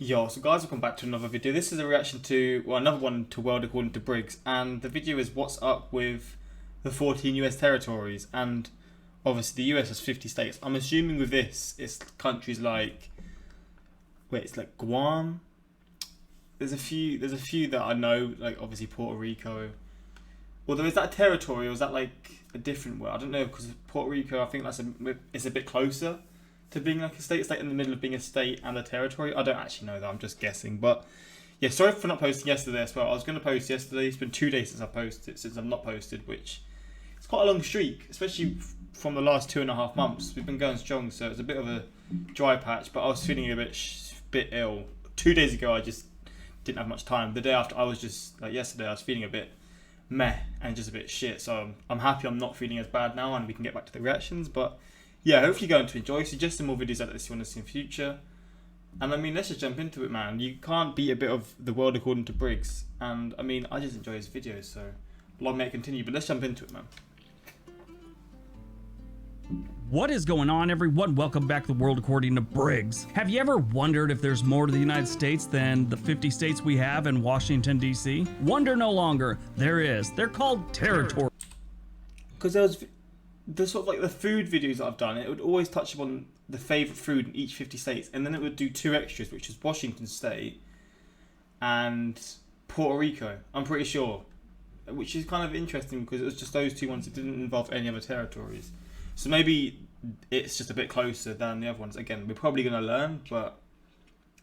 Yo, so guys, welcome back to another video. This is a reaction to, well, another one to World According to Briggs, and the video is what's up with the 14 US territories, and obviously the US has 50 states. I'm assuming with this, it's countries like, wait, it's like Guam. There's a few that I know, like obviously Puerto Rico. Although is that a territory or is that like a different word? I don't know, because Puerto Rico, I think it's a bit closer to being like a state. It's like in the middle of being a state and a territory. I don't actually know that, I'm just guessing. But yeah, sorry for not posting yesterday as well. I was going to post yesterday. It's been 2 days since I've not posted, which it's quite a long streak, especially from the last 2.5 months. We've been going strong, so it's a bit of a dry patch, but I was feeling a bit ill. 2 days ago I just didn't have much time. The day after I was just, like yesterday, I was feeling a bit meh and just a bit shit. So I'm happy I'm not feeling as bad now and we can get back to the reactions. But yeah, hopefully you're going to enjoy. Suggest some more videos like this you want to see in future. And I mean, let's just jump into it, man. You can't beat a bit of the world according to Briggs. And I mean, I just enjoy his videos, so long may it continue. But let's jump into it, man. What is going on, everyone? Welcome back to the World According to Briggs. Have you ever wondered if there's more to the United States than the 50 states we have in Washington, D.C.? Wonder no longer. There is. They're called territories. Because there was the sort of like the food videos that I've done, it would always touch upon the favourite food in each 50 states, and then it would do 2 extras, which is Washington State and Puerto Rico, I'm pretty sure. Which is kind of interesting because it was just those 2 ones. It didn't involve any other territories. So maybe it's just a bit closer than the other ones. Again, we're probably going to learn, but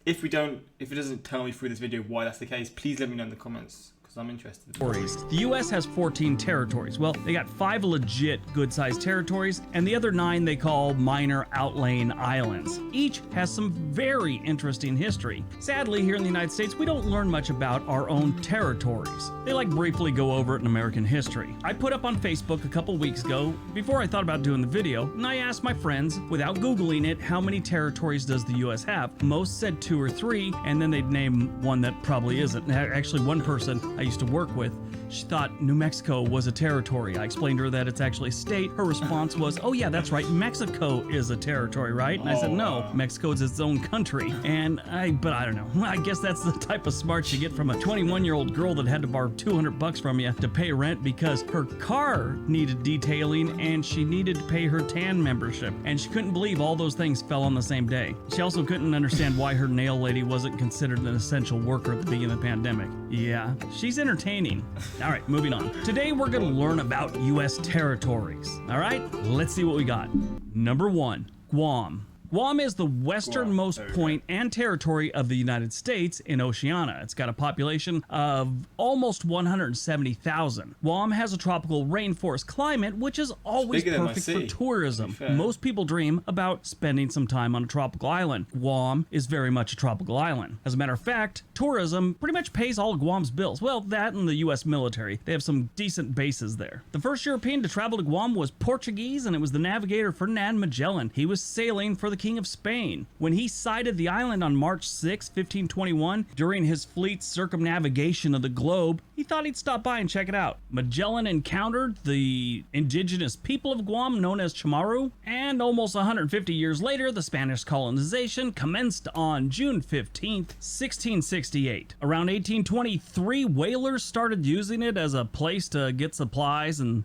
if it doesn't tell me through this video why that's the case, please let me know in the comments, because I'm interested. The U.S. has 14 territories. Well, they got 5 legit good-sized territories, and the other 9 they call minor outlying islands. Each has some very interesting history. Sadly, here in the United States, we don't learn much about our own territories. They like briefly go over it in American history. I put up on Facebook a couple weeks ago, before I thought about doing the video, and I asked my friends, without Googling it, how many territories does the U.S. have? Most said 2 or 3, and then they'd name one that probably isn't. Actually, one person I used to work with, she thought New Mexico was a territory. I explained to her that it's actually a state. Her response was, oh yeah, that's right, Mexico is a territory, right? And I said, no, Mexico is its own country. But I don't know. I guess that's the type of smarts you get from a 21-year-old girl that had to borrow $200 from you to pay rent because her car needed detailing and she needed to pay her tan membership. And she couldn't believe all those things fell on the same day. She also couldn't understand why her nail lady wasn't considered an essential worker at the beginning of the pandemic. Yeah, she's entertaining. All right, moving on. Today we're going to learn about U.S. territories. All right, let's see what we got. Number 1, Guam. Guam is the westernmost point and territory of the United States in Oceania. It's got a population of almost 170,000. Guam has a tropical rainforest climate, which is always perfect for tourism. Most people dream about spending some time on a tropical island. Guam is very much a tropical island. As a matter of fact, tourism pretty much pays all of Guam's bills. Well, that and the U.S. military. They have some decent bases there. The first European to travel to Guam was Portuguese, and it was the navigator Ferdinand Magellan. He was sailing for the King of Spain. When he sighted the island on March 6, 1521, during his fleet's circumnavigation of the globe, he thought he'd stop by and check it out. Magellan encountered the indigenous people of Guam known as Chamorro, and almost 150 years later, the Spanish colonization commenced on June 15, 1668. Around 1823, whalers started using it as a place to get supplies and,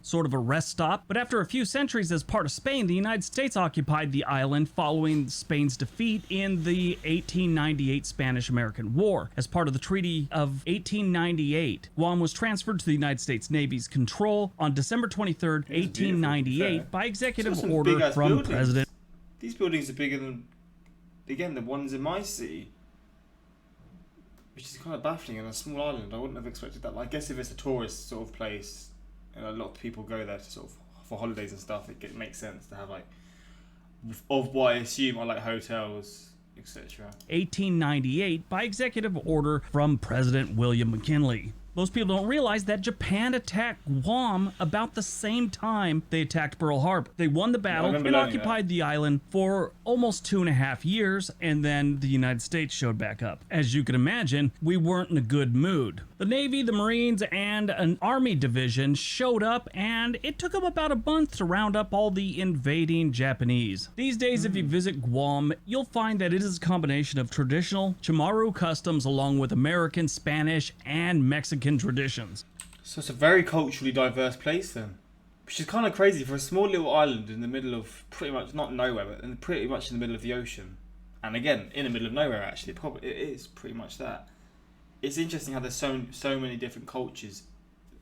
sort of a rest stop. But after a few centuries as part of Spain, the United States occupied the island following Spain's defeat in the 1898 Spanish-American War. As part of the Treaty of 1898, Guam was transferred to the United States Navy's control on December 23, 1898 by executive order from President. These buildings are bigger than, again, the ones in my city, which is kind of baffling on a small island. I wouldn't have expected that. I guess if it's a tourist sort of place, and a lot of people go there to sort of for holidays and stuff, it makes sense to have like of what I assume are like hotels, etc. 1898 by executive order from President William McKinley. Most people don't realize that Japan attacked Guam about the same time they attacked Pearl Harbor. They won the battle and occupied the island for almost 2.5 years, and then the United States showed back up. As you can imagine, we weren't in a good mood. The Navy, the Marines, and an Army division showed up, and it took them about a month to round up all the invading Japanese. These days, if you visit Guam, you'll find that it is a combination of traditional Chamorro customs along with American, Spanish, and Mexican traditions. So it's a very culturally diverse place then. Which is kind of crazy for a small little island in the middle of pretty much, not nowhere, but pretty much in the middle of the ocean. And again, in the middle of nowhere actually. Probably it is pretty much that. It's interesting how there's so many different cultures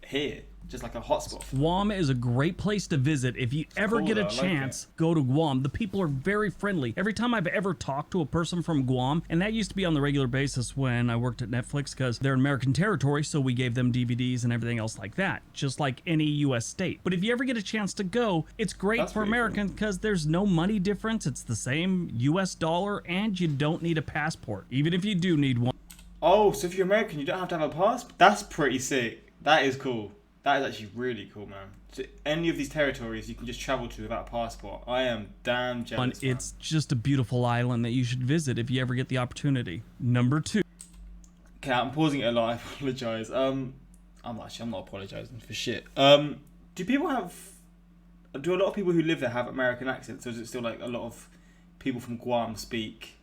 here, just like a hotspot. Guam is a great place to visit. If you ever get a chance, go to Guam. The people are very friendly. Every time I've ever talked to a person from Guam, and that used to be on the regular basis when I worked at Netflix, because they're an American territory, so we gave them DVDs and everything else like that, just like any U.S. state. But if you ever get a chance to go, it's great for Americans because there's no money difference. It's the same U.S. dollar, and you don't need a passport, even if you do need one. Oh, so if you're American, you don't have to have a passport? That's pretty sick. That is cool. That is actually really cool, man. So any of these territories you can just travel to without a passport. I am damn jealous, man. It's just a beautiful island that you should visit if you ever get the opportunity. Number 2. Okay, I'm pausing it a lot. I apologise. I'm not apologising for shit. Do a lot of people who live there have American accents, or is it still like a lot of people from Guam speak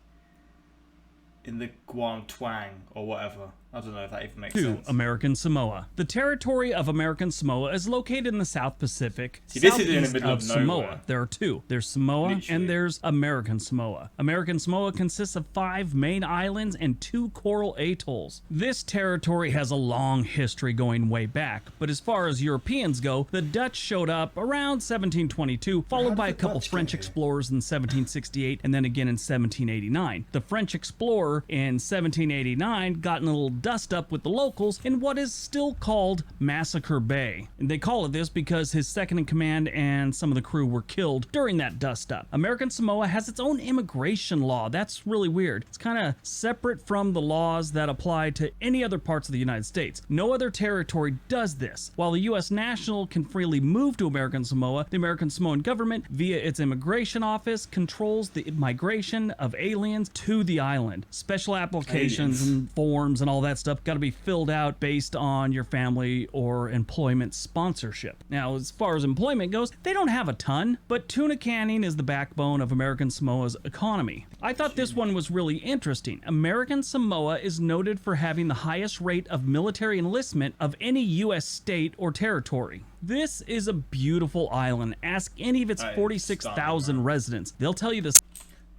in the Guam twang or whatever? I don't know if that even makes sense. American Samoa. The territory of American Samoa is located in the South Pacific, this is in the middle of Samoa. nowhere. There are 2. There's Samoa Literally. and there's American Samoa. American Samoa consists of 5 main islands and 2 coral atolls. This territory has a long history going way back, but as far as Europeans go, the Dutch showed up around 1722, followed by a couple French explorers in 1768, and then again in 1789. The French explorer in 1789 got in a little dust up with the locals in what is still called Massacre Bay. And they call it this because his second in command and some of the crew were killed during that dust up. American Samoa has its own immigration law. That's really weird. It's kind of separate from the laws that apply to any other parts of the United States. No other territory does this. While the U.S. national can freely move to American Samoa, the American Samoan government, via its immigration office, controls the migration of aliens to the island. Special applications and forms and all that stuff got to be filled out based on your family or employment sponsorship. Now, as far as employment goes, they don't have a ton, but tuna canning is the backbone of American Samoa's economy. I thought this one was really interesting. American Samoa is noted for having the highest rate of military enlistment of any U.S. state or territory. This is a beautiful island. Ask any of its 46,000 residents. They'll tell you this.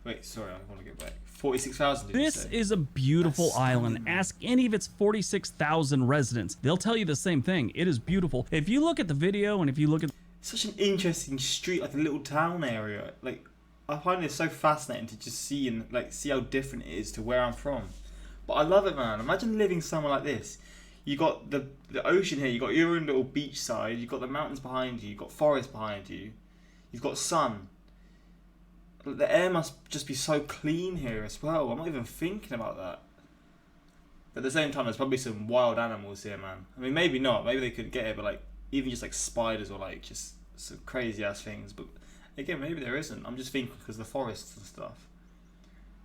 Wait, sorry, I want to get back. 46,000. This is a beautiful island. Ask any of its 46,000 residents. They'll tell you the same thing. It is beautiful. If you look at the video and if you look at... Such an interesting street, like a little town area. Like, I find it so fascinating to just see and like see how different it is to where I'm from. But I love it, man. Imagine living somewhere like this. You got the ocean here. You got your own little beach side. You got the mountains behind you. You got forest behind you. You've got sun. The air must just be so clean here as well. I'm not even thinking about that. But at the same time, there's probably some wild animals here, man. I mean, maybe not. Maybe they could get it, but like even just like spiders or like just some crazy ass things. But again, maybe there isn't. I'm just thinking because of the forests and stuff.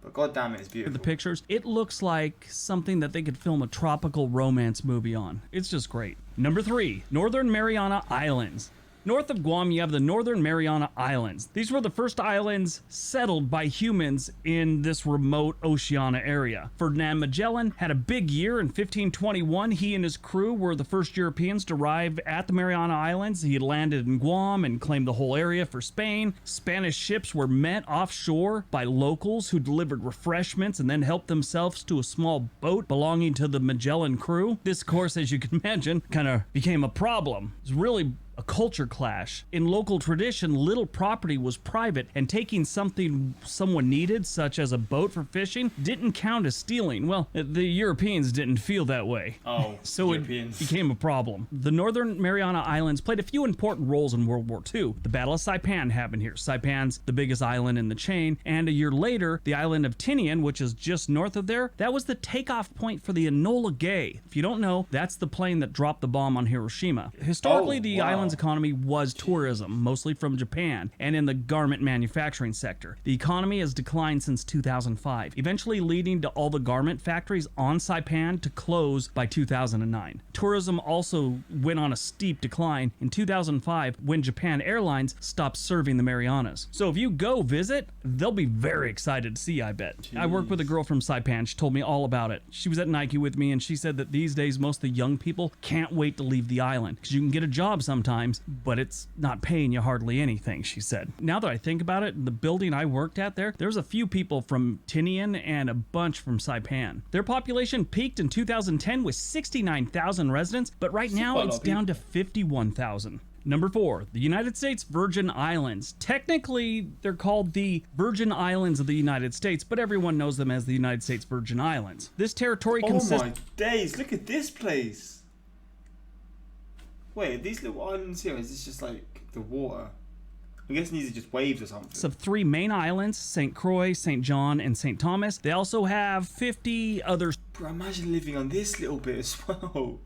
But goddamn, it's beautiful. The pictures, it looks like something that they could film a tropical romance movie on. It's just great. Number 3, Northern Mariana Islands. North of Guam, you have the Northern Mariana Islands. These were the first islands settled by humans in this remote Oceania area. Ferdinand Magellan had a big year in 1521. He and his crew were the first Europeans to arrive at the Mariana Islands. He had landed in Guam and claimed the whole area for Spain. Spanish ships were met offshore by locals who delivered refreshments and then helped themselves to a small boat belonging to the Magellan crew. This, of course, as you can imagine, kind of became a problem. It's really a culture clash. In local tradition, little property was private, and taking something someone needed, such as a boat for fishing, didn't count as stealing. Well, the Europeans didn't feel that way. Oh, so Europeans. It became a problem. The Northern Mariana Islands played a few important roles in World War II. The Battle of Saipan happened here. Saipan's the biggest island in the chain, and a year later, the island of Tinian, which is just north of there, that was the takeoff point for the Enola Gay. If you don't know, that's the plane that dropped the bomb on Hiroshima. Historically, the island's economy was tourism, mostly from Japan, and in the garment manufacturing sector. The economy has declined since 2005, eventually leading to all the garment factories on Saipan to close by 2009. Tourism also went on a steep decline in 2005 when Japan Airlines stopped serving the Marianas. So if you go visit, they'll be very excited to see you, I bet. Jeez. I worked with a girl from Saipan. She told me all about it. She was at Nike with me, and she said that these days most of the young people can't wait to leave the island because you can get a job sometimes, but it's not paying you hardly anything, she said. Now that I think about it, the building I worked at there's a few people from Tinian and a bunch from Saipan. Their population peaked in 2010 with 69,000 residents, but right now it's down to 51,000. Number 4, the United States Virgin Islands. Technically, they're called the Virgin Islands of the United States, but everyone knows them as the United States Virgin Islands. This territory consists... Oh my days, look at this place! Wait, these little islands here, is this just like the water? I'm guessing these are just waves or something. It's of 3 main islands, St. Croix, St. John, and St. Thomas. They also have 50 others. Bro, imagine living on this little bit as well.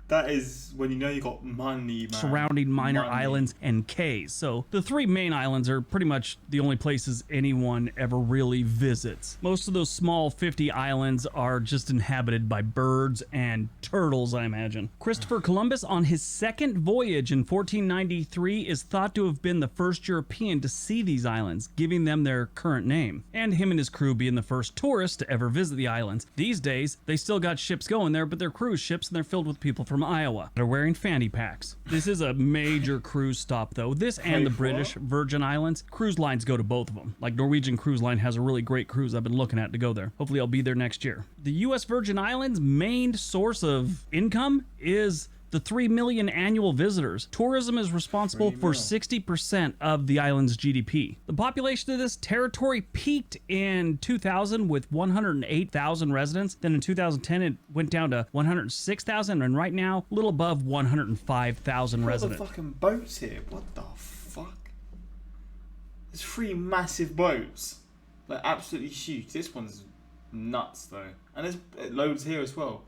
That is when you know you got money, man. Surrounding minor islands and cays. So the 3 main islands are pretty much the only places anyone ever really visits. Most of those small 50 islands are just inhabited by birds and turtles, I imagine. Christopher Columbus, on his second voyage in 1493, is thought to have been the first European to see these islands, giving them their current name, and him and his crew being the first tourists to ever visit the islands. These days, they still got ships going there, but they're cruise ships and they're filled with people from Iowa. They're wearing fanny packs. This is a major cruise stop, though. This and the British Virgin Islands. Cruise lines go to both of them. Like Norwegian Cruise Line has a really great cruise I've been looking at to go there. Hopefully I'll be there next year. The U.S. Virgin Islands' main source of income is the 3 million annual visitors. Tourism is responsible for 60% of the island's GDP. The population of this territory peaked in 2000 with 108,000 residents. Then in 2010, it went down to 106,000, and right now, a little above 105,000 residents. What the fucking boats here? What the fuck? There's 3 massive boats. Like, absolutely huge. This one's nuts, though. And there's loads here as well.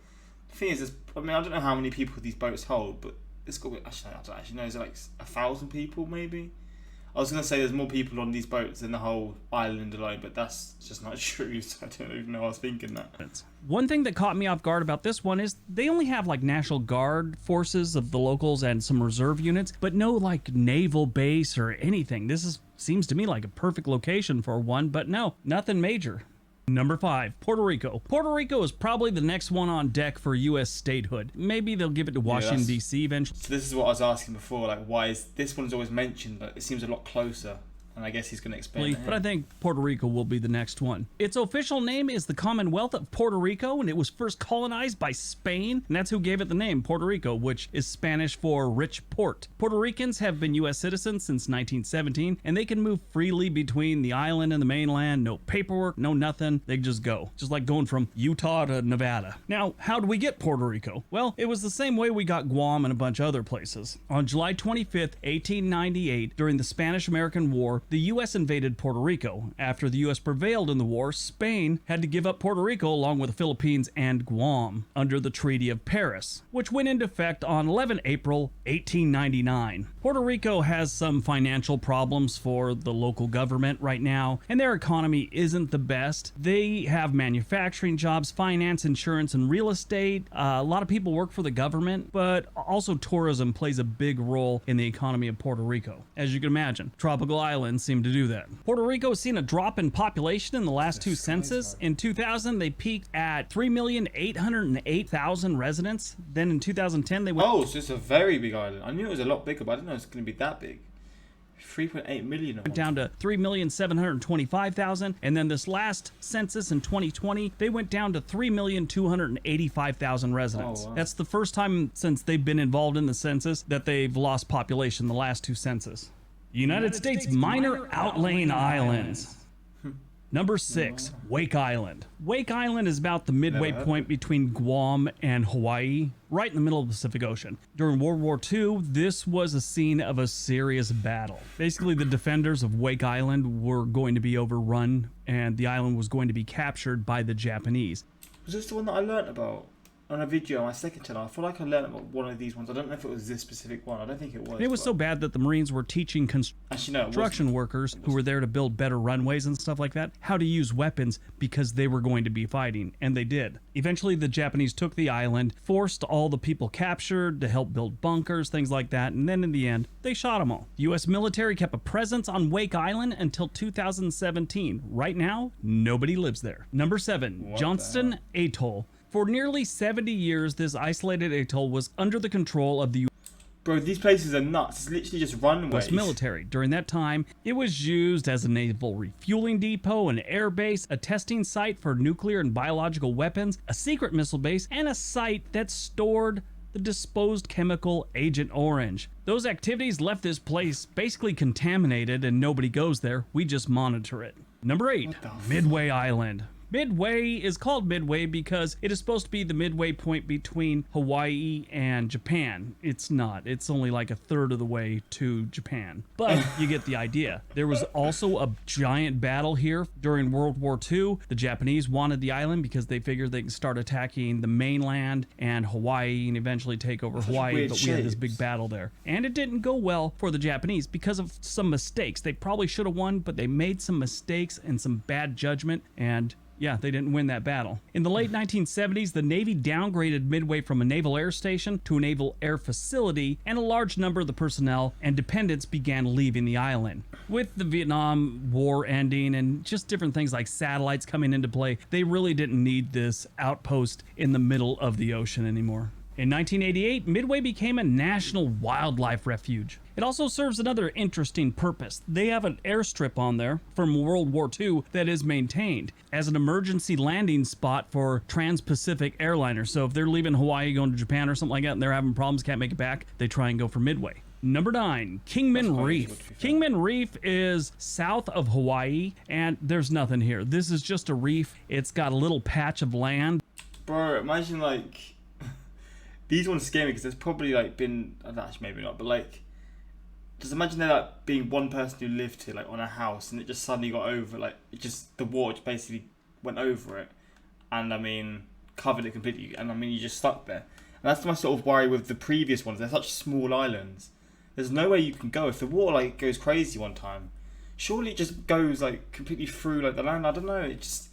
The thing is, I don't know how many people these boats hold, but it's got. Actually, I don't actually know. Is it like 1,000 people, maybe? I was gonna say there's more people on these boats than the whole island alone, but that's just not true. So I don't even know. I was thinking that. One thing that caught me off guard about this one is they only have like National Guard forces of the locals and some reserve units, but no like naval base or anything. Seems to me like a perfect location for one, but no, nothing major. Number 5, Puerto Rico. Puerto Rico is probably the next one on deck for U.S. statehood. Maybe they'll give it to Washington, D.C. eventually. So this is what I was asking before, like why is this one's always mentioned, but it seems a lot closer. And I guess he's going to explain it. But I think Puerto Rico will be the next one. Its official name is the Commonwealth of Puerto Rico, and it was first colonized by Spain, and that's who gave it the name, Puerto Rico, which is Spanish for rich port. Puerto Ricans have been U.S. citizens since 1917, and they can move freely between the island and the mainland. No paperwork, no nothing. They just go. Just like going from Utah to Nevada. Now, how did we get Puerto Rico? Well, it was the same way we got Guam and a bunch of other places. On July 25th, 1898, during the Spanish-American War, the U.S. invaded Puerto Rico. After the U.S. prevailed in the war, Spain had to give up Puerto Rico along with the Philippines and Guam under the Treaty of Paris, which went into effect on 11 April 1899. Puerto Rico has some financial problems for the local government right now, and their economy isn't the best. They have manufacturing jobs, finance, insurance, and real estate. A lot of people work for the government, but also tourism plays a big role in the economy of Puerto Rico. As you can imagine, tropical islands seem to do that. Puerto Rico has seen a drop in population in the last 2 census. In 2000, they peaked at 3,808,000 residents. Then in 2010, they went... Oh, so it's a very big island. I knew it was a lot bigger, but I didn't know it was going to be that big. 3.8 million. Went down to 3,725,000, and then this last census in 2020, they went down to 3,285,000 residents. Oh, wow. That's the first time since they've been involved in the census that they've lost population, the last two census. United States minor outlying islands. Number 6, Wake Island. Wake Island is about the midway point between Guam and Hawaii, right in the middle of the Pacific Ocean. During World War II, this was a scene of a serious battle. Basically, the defenders of Wake Island were going to be overrun, and the island was going to be captured by the Japanese. Was this the one that I learnt about on a video on my second channel? I feel like I learnt about one of these ones. I don't know if it was this specific one. I don't think it was. It was so bad that the Marines were teaching construction workers who were there to build better runways and stuff like that how to use weapons because they were going to be fighting, and they did. Eventually, the Japanese took the island, forced all the people captured to help build bunkers, things like that, and then in the end, they shot them all. The U.S. military kept a presence on Wake Island until 2017. Right now, nobody lives there. Number 7, Johnston Atoll. For nearly 70 years, this isolated atoll was under the control of the Bro, these places are nuts. It's literally just runways. U.S. military. During that time, it was used as a naval refueling depot, an air base, a testing site for nuclear and biological weapons, a secret missile base, and a site that stored the disposed chemical Agent Orange. Those activities left this place basically contaminated, and nobody goes there. We just monitor it. Number 8, Midway Island. Midway is called Midway because it is supposed to be the midway point between Hawaii and Japan. It's not. It's only like a third of the way to Japan. But you get the idea. There was also a giant battle here during World War II. The Japanese wanted the island because they figured they could start attacking the mainland and Hawaii and eventually take over Hawaii. But we had this big battle there. And it didn't go well for the Japanese because of some mistakes. They probably should have won, but they made some mistakes and some bad judgment, and yeah, they didn't win that battle. In the late 1970s, the Navy downgraded Midway from a naval air station to a naval air facility, and a large number of the personnel and dependents began leaving the island. With the Vietnam War ending and just different things like satellites coming into play, they really didn't need this outpost in the middle of the ocean anymore. In 1988, Midway became a national wildlife refuge. It also serves another interesting purpose. They have an airstrip on there from World War II that is maintained as an emergency landing spot for trans-Pacific airliners. So if they're leaving Hawaii, going to Japan or something like that, and they're having problems, can't make it back, they try and go for Midway. Number 9, Kingman Reef. Kingman Reef is south of Hawaii, and there's nothing here. This is just a reef. It's got a little patch of land. Bro, imagine like... These ones scare me because there's probably like been, actually maybe not, but like, just imagine there like being one person who lived here like on a house and it just suddenly got over, like it just, the water just basically went over it and I mean, covered it completely, and I mean, you're just stuck there. And that's my sort of worry with the previous ones. They're such small islands. There's no way you can go. If the water like goes crazy one time, surely it just goes like completely through like the land. I don't know, it just...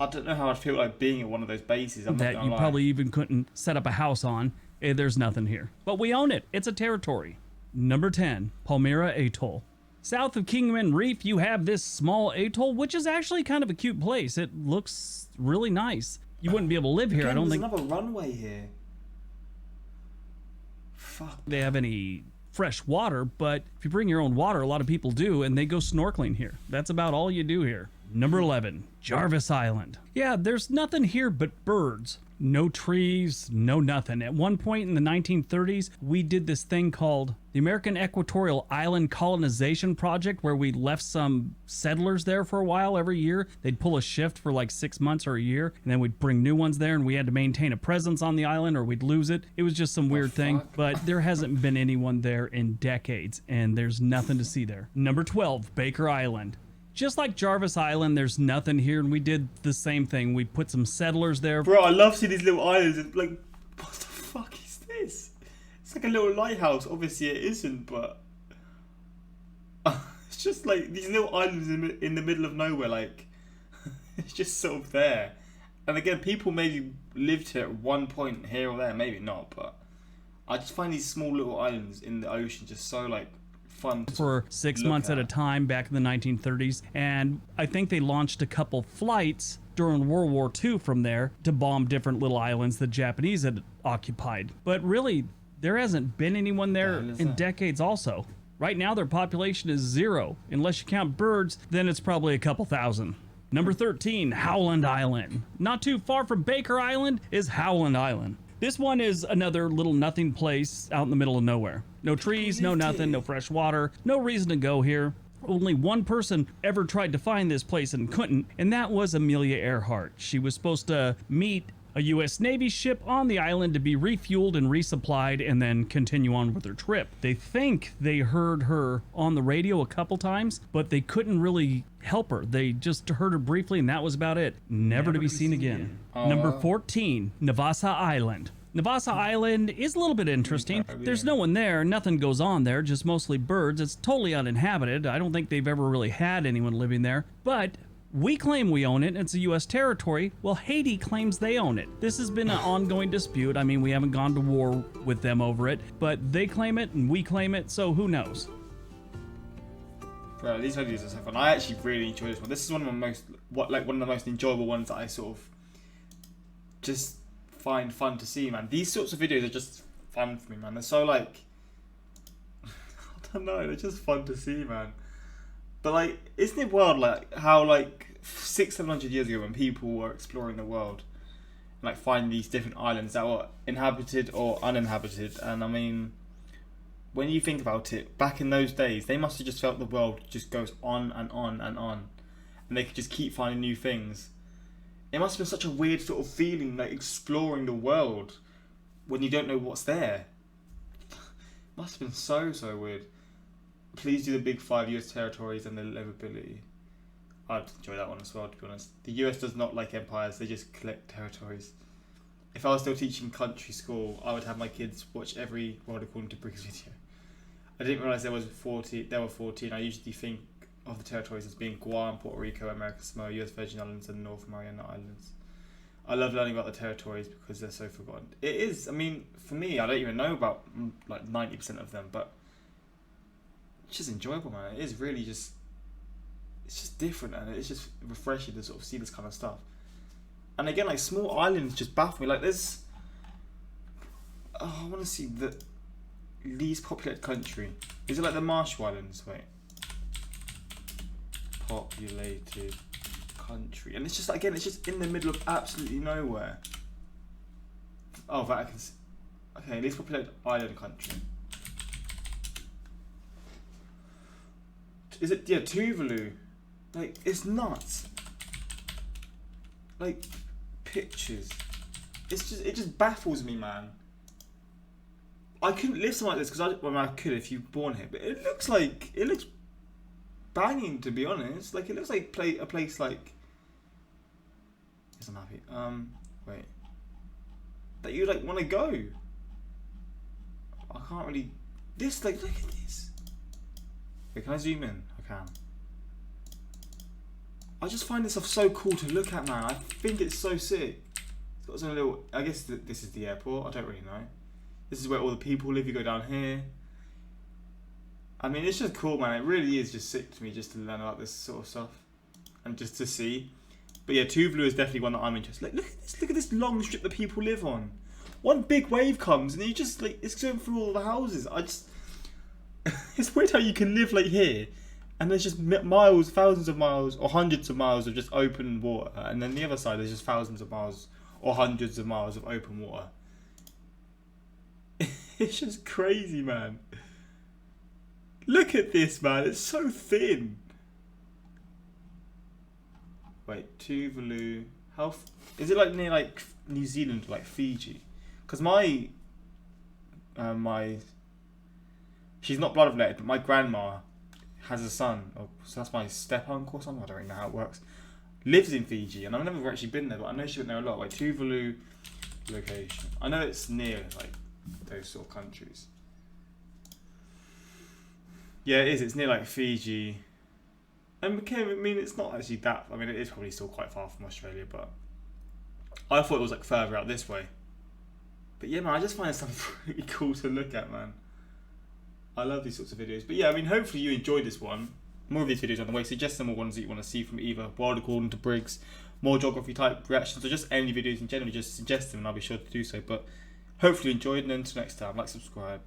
I don't know how I'd feel like being at one of those bases. That you probably even couldn't set up a house on. There's nothing here. But we own it. It's a territory. Number 10, Palmyra Atoll. South of Kingman Reef, you have this small atoll, which is actually kind of a cute place. It looks really nice. You wouldn't be able to live here, I don't think. There's another runway here. Fuck. They have any fresh water, but if you bring your own water, a lot of people do, and they go snorkeling here. That's about all you do here. Number 11, Jarvis Island. Yeah, there's nothing here but birds. No trees, no nothing. At one point in the 1930s, we did this thing called the American Equatorial Island Colonization Project, where we left some settlers there for a while every year. They'd pull a shift for like 6 months or a year, and then we'd bring new ones there, and we had to maintain a presence on the island or we'd lose it. It was just some weird thing, but there hasn't been anyone there in decades, and there's nothing to see there. Number 12, Baker Island. Just like Jarvis Island, there's nothing here, and we did the same thing. We put some settlers there. Bro, I love seeing these little islands. It's like, what the fuck is this? It's like a little lighthouse. Obviously it isn't, but... it's just like these little islands in the middle of nowhere, like... it's just sort of there. And again, people maybe lived here at one point here or there, maybe not, but... I just find these small little islands in the ocean just so, like... for 6 months at a time back in the 1930s, and I think they launched a couple flights during World War II from there to bomb different little islands the Japanese had occupied. But really, there hasn't been anyone there in decades also. Right now their population is 0. Unless you count birds, then it's probably a couple thousand. Number 13, Howland Island. Not too far from Baker Island is Howland Island. This one is another little nothing place out in the middle of nowhere. No trees, no nothing, no fresh water, no reason to go here. Only one person ever tried to find this place and couldn't, and that was Amelia Earhart. She was supposed to meet a U.S. Navy ship on the island to be refueled and resupplied and then continue on with their trip. They think they heard her on the radio a couple times, but they couldn't really help her. They just heard her briefly and that was about it. Never to be seen again. Number 14, Navasa Island. Navasa Island is a little bit interesting. There's no one there, nothing goes on there, just mostly birds. It's totally uninhabited. I don't think they've ever really had anyone living there, but we claim we own it, and it's a U.S. territory. Well, Haiti claims they own it. This has been an ongoing dispute. I mean, we haven't gone to war with them over it, but they claim it and we claim it, so who knows? Bro, these videos are so fun. I actually really enjoy this one. This is one of the most, one of the most enjoyable ones that I sort of just find fun to see, man. These sorts of videos are just fun for me, man. They're so like, I don't know, they're just fun to see, man. But like, isn't it wild, like how like 600-700 years ago when people were exploring the world, and, like finding these different islands that were inhabited or uninhabited, and I mean, when you think about it, back in those days, they must have just felt the world just goes on and on and on, and they could just keep finding new things. It must have been such a weird sort of feeling, like exploring the world when you don't know what's there. Must have been so weird. Please do the big 5 US territories and the livability. I'd enjoy that one as well, to be honest. The US does not like empires, they just collect territories. If I was still teaching country school, I would have my kids watch every World According to Briggs video. I didn't realise there were 14. I usually think of the territories as being Guam, Puerto Rico, America, Samoa, US Virgin Islands and North Mariana Islands. I love learning about the territories because they're so forgotten. It is, I mean, for me, I don't even know about like 90% of them, but it's just enjoyable, man. It is really just, it's just different and it's just refreshing to sort of see this kind of stuff. And again, like small islands just baffle me. Like there's, I want to see the least populated country. Is it like the Marshall Islands? Wait. Populated country. And it's just, again, it's just in the middle of absolutely nowhere. Oh, Vatican. Okay, least populated island country. Is it, yeah, Tuvalu. Like, it's nuts. Like, pictures. It's just, it just baffles me, man. I couldn't live somewhere like this because I could if you're born here, but it looks banging, to be honest. Like, it looks like a place like, yes, I'm happy. Wait. That you like want to go. I can't really, this, like, look at this. Wait, can I zoom in? I can. I just find this stuff so cool to look at, man. I think it's so sick. It's got some little, I guess this is the airport. I don't really know. This is where all the people live. You go down here. I mean, it's just cool, man. It really is just sick to me just to learn about this sort of stuff and just to see. But yeah, Tuvalu is definitely one that I'm interested. Like, look at this! Look at this long strip that people live on. One big wave comes and you just like it's going through all the houses. I just, it's weird how you can live like here, and there's just miles, thousands of miles, or hundreds of miles of just open water, and then the other side there's just thousands of miles or hundreds of miles of open water. It's just crazy, man. Look at this, man. It's so thin. Wait, Tuvalu. How is it like near like New Zealand, like Fiji? Because my she's not blood related, but my grandma has a son. So that's my step uncle or something. I don't really know how it works. Lives in Fiji, and I've never actually been there, but I know she went there a lot. Like Tuvalu location. I know it's near like those sort of countries. Yeah, it is. It's near like Fiji. And okay, I mean, it's not actually that. I mean, it is probably still quite far from Australia, but I thought it was like further out this way. But yeah, man, I just find it something really cool to look at, man. I love these sorts of videos. But yeah, I mean, hopefully you enjoyed this one. More of these videos on the way. Suggest some more ones that you want to see from either World According to Briggs, more geography type reactions, or just any videos in general. Just suggest them and I'll be sure to do so. But hopefully you enjoyed, and until next time, like, subscribe.